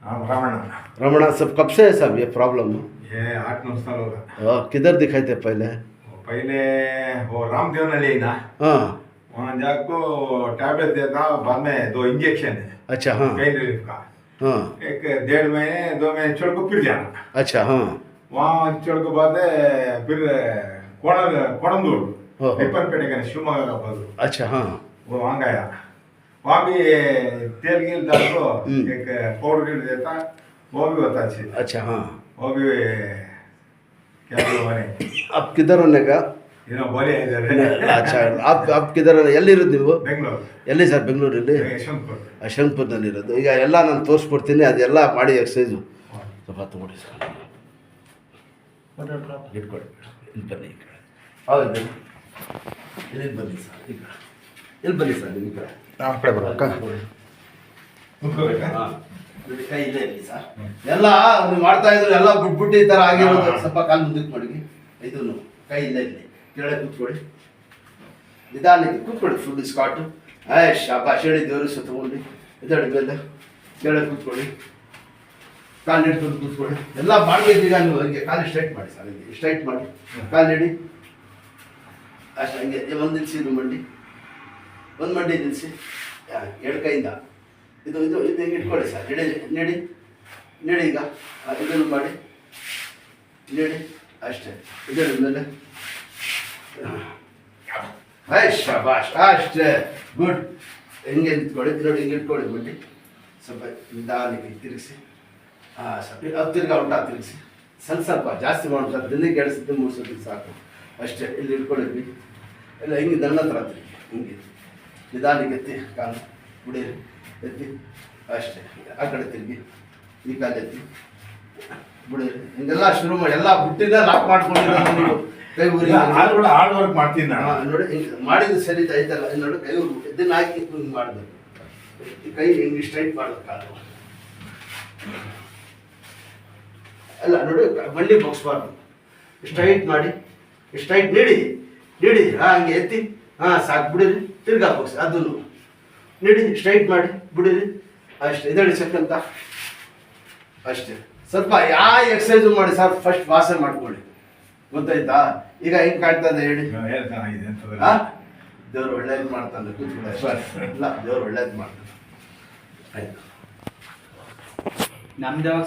हाँ रमणा। रमणा सब कब से है साहब ये प्रॉब्लम? ये 8-9 साल होगा। किधर दिखाए थे पहले? पहले वो रामदेव नली ना, हाँ वहाँ जाको टैबलेट देता, बाद में 2 इंजेक्शन है। अच्छा हाँ पेन रिलीफ का। हाँ 1-1.5 महीने 2 महीने छोड़ को फिर जाना। अच्छा हाँ वहाँ छोड़ के बाद फिर कोणंदूर हो। रिपनपेटे का शिवमोगा का पास। अच्छा हाँ वो वहाँ गया, वहाँ भी तेल गिल डाल को एक पाउडर गिल देता, वो भी होता अच्छी। अच्छा हाँ वो भी क्या बोले अब किधर होने का? ಏನೋ ಬೋಲೆ ಇದ್ದಾರೆ. अच्छा आप किधर ಎಲ್ಲಿರೋದು ನೀವು? ಬೆಂಗಳೂರು. ಎಲ್ಲಿ ಸರ್ ಬೆಂಗಳೂರಲ್ಲಿ? ಯಶವಂತಪುರ. ಯಶವಂತಪುರದಲ್ಲಿರೋದು. ಈಗ ಎಲ್ಲ ನಾನು ತೋರಿಸ್ಕೊಡ್ತೀನಿ, ಅದೆಲ್ಲ ಮಾಡಿ ಎಕ್ಸಸೈಸು ಸ್ವಲ್ಪ ತಗೊಳ್ಳಿ ಸರ್. ಇಟ್ಕೊಳ್ಳಿ, ಇಲ್ಲಿ ಬನ್ನಿ ಈ ಕಡೆ. ಹೌದು ಇಲ್ಲಿ ಬನ್ನಿ ಸರ್, ಈ ಕಡೆ ಇಲ್ಲಿ ಬನ್ನಿ ಸರ್, ಈ ಕಡೆ ಆ ಕಡೆ ಬರಬೇಕಾ? ಹಾಂ ನೋಡಿ, ಕೈ ಇಲ್ಲೇ ಇರಲಿ ಸರ್. ಎಲ್ಲ ನೀವು ಮಾಡ್ತಾ ಇದ್ರು ಎಲ್ಲ ಬಿಟ್ಬಿಟ್ಟು ಈ ಥರ ಆಗಿರೋದು. ಸ್ವಲ್ಪ ಕಾಲು ಮುಂದಕ್ಕೆ ಮಾಡಿ, ಇದನ್ನು ಕೈ ಇಲ್ಲೇ ಇರಲಿ. ಕೆಳಗೆ ಕೂತ್ಕೊಳ್ಳಿ, ನಿಧಾನಕ್ಕೆ ಕೂತ್ಕೊಳ್ಳಿ, ಫುಲ್ ಸ್ಕಾಟು. ಶಾಬಾಷ್ ಹೇಳಿ, ದೇವರು ಸುತ್ತಕೊಂಡು ಎದಡಿ ಮೇಲೆ ಕೆಳಗೆ ಕೂತ್ಕೊಳ್ಳಿ, ಕಾಲು ಹಿಡ್ಕೊಂಡು ಕೂತ್ಕೊಳ್ಳಿ. ಎಲ್ಲ ಮಾಡಬೇಕು. ಈಗ ನೀವು ಹಂಗೆ ಕಾಲು ಸ್ಟ್ರೈಟ್ ಮಾಡಿ ಸರ್, ಹಂಗೆ ಸ್ಟ್ರೈಟ್ ಮಾಡಿ ಕಾಲು ಹಿಡಿ ಅಷ್ಟು. ಹಂಗೆ ಒಂದು ನಿಲ್ಲಿಸಿ, ಇದು ಮಂಡಿ, ಒಂದು ಮಂಡಿ ನಿಲ್ಲಿಸಿ, ಎರಡು ಕೈಯಿಂದ ಇದು ಇದು ಇದು ಹಿಂಗೆ ಇಟ್ಕೊಳ್ಳಿ ಸರ್. ನೆಡಿ ನೆಡಿ, ಈಗ ಇದನ್ನು ಮಾಡಿ ನೆಡಿ ಅಷ್ಟೇ. ಇದರ ಮೇಲೆ ಶಾಬಾಷ್ ಅಷ್ಟೇ, ಗುಡ್. ಹಿಂಗೆ ನಿಂತ್ಕೊಳ್ಳಿ, ನೋಡಿ ಹಿಂಗೆ ಇಟ್ಕೊಳ್ಳಿ ಮಂಡಿ. ಸ್ವಲ್ಪ ನಿಧಾನಕ್ಕೆ ತಿರುಗಿಸಿ, ಹಾಂ ಸ್ವಲ್ಪ ಅದು ತಿರ್ಗಾ ಉಂಟ ತಿರುಗಿಸಿ, ಸ್ವಲ್ಪ ಜಾಸ್ತಿ ಮಾಡ್ತಾರೆ. ದಿನಕ್ಕೆ 2 ಸತಿ 3 ಸತಿ ಸಾಕು ಅಷ್ಟೇ. ಇಲ್ಲಿ ಇಟ್ಕೊಳ್ಳಿ ಎಲ್ಲ ಹಿಂಗೆ ನನ್ನ ಹತ್ರ ತಿರುಗಿ, ಹಿಂಗೆ ನಿಧಾನಕ್ಕೆ ಎತ್ತಿ, ಕಾಲು ಬಿಡಿರಿ, ಎತ್ತಿ ಅಷ್ಟೇ. ಆ ಕಡೆ ತಿರುಗಿ, ಈ ಕಾಲು ಎತ್ತಿ ಬಿಡಿರಿ. ಹಿಂಗೆಲ್ಲ ಶುರು ಮಾಡಿ, ಎಲ್ಲ ಬುಟ್ಟಿನ ಲಾಕ್ ಮಾಡ್ಕೊಂಡಿರೋದು ನೀವು. ಕೈ ಊರಿ ಹಾರ್ಡ್ ವರ್ಕ್ ಮಾಡ್ತೀನಿ ನಾನು. ನೋಡಿ ಹಿಂಗೆ ಮಾಡಿದ್ದು ಸರಿ ಐತಲ್ಲ, ನೋಡಿ ಕೈ ಊರ್ಬಿಟ್ಟು ಇದನ್ನ ಹಾಕಿ ಹಿಂಗೆ ಮಾಡಬೇಕು. ಈ ಕೈ ಹಿಂಗೆ ಸ್ಟ್ರೈಟ್ ಮಾಡಬೇಕು, ಕಾಲು ಅಲ್ಲ ನೋಡಿ, ಮಂಡಿ ಬಗ್ಸ್ಬಾರ್ದು. ಸ್ಟ್ರೈಟ್ ಮಾಡಿ, ಸ್ಟ್ರೈಟ್ ನೀಡಿ ನೀಡಿ, ಹಾಂ ಹಂಗೆ ಎತ್ತಿ, ಹಾಂ ಸಾಕು, ಬಿಡಿರಿ. ತಿರ್ಗಾ ಬಗ್ಸಿ, ಅದನ್ನು ನೀಡಿ ಸ್ಟ್ರೈಟ್ ಮಾಡಿ ಬಿಡಿರಿ ಅಷ್ಟೇ. ಇದಳಿ ಸಕ್ಕಂತ ಅಷ್ಟೇ. ಸ್ವಲ್ಪ ಯಾವ ಎಕ್ಸಸೈಸು ಮಾಡಿ ಸರ್, ಫಸ್ಟ್ ವಾಸನೆ ಮಾಡ್ಕೊಳ್ಳಿ, ಗೊತ್ತಾಯ್ತಾ? ಈಗ ಹೆಂಗೆ ಕಾಣ್ತದೆ ಹೇಳಿ? ಹಾಂ, ದೇವ್ರು ಒಳ್ಳೇದು ಮಾಡ್ತಾನೆ, ಕೂತ್ಕೊಳ್ಳಿ. ಇಲ್ಲ, ದೇವ್ರು ಒಳ್ಳೇದು ಮಾಡ್ತಾನೆ, ಆಯ್ತು. ನಮ್ದು ಯಾವಾಗ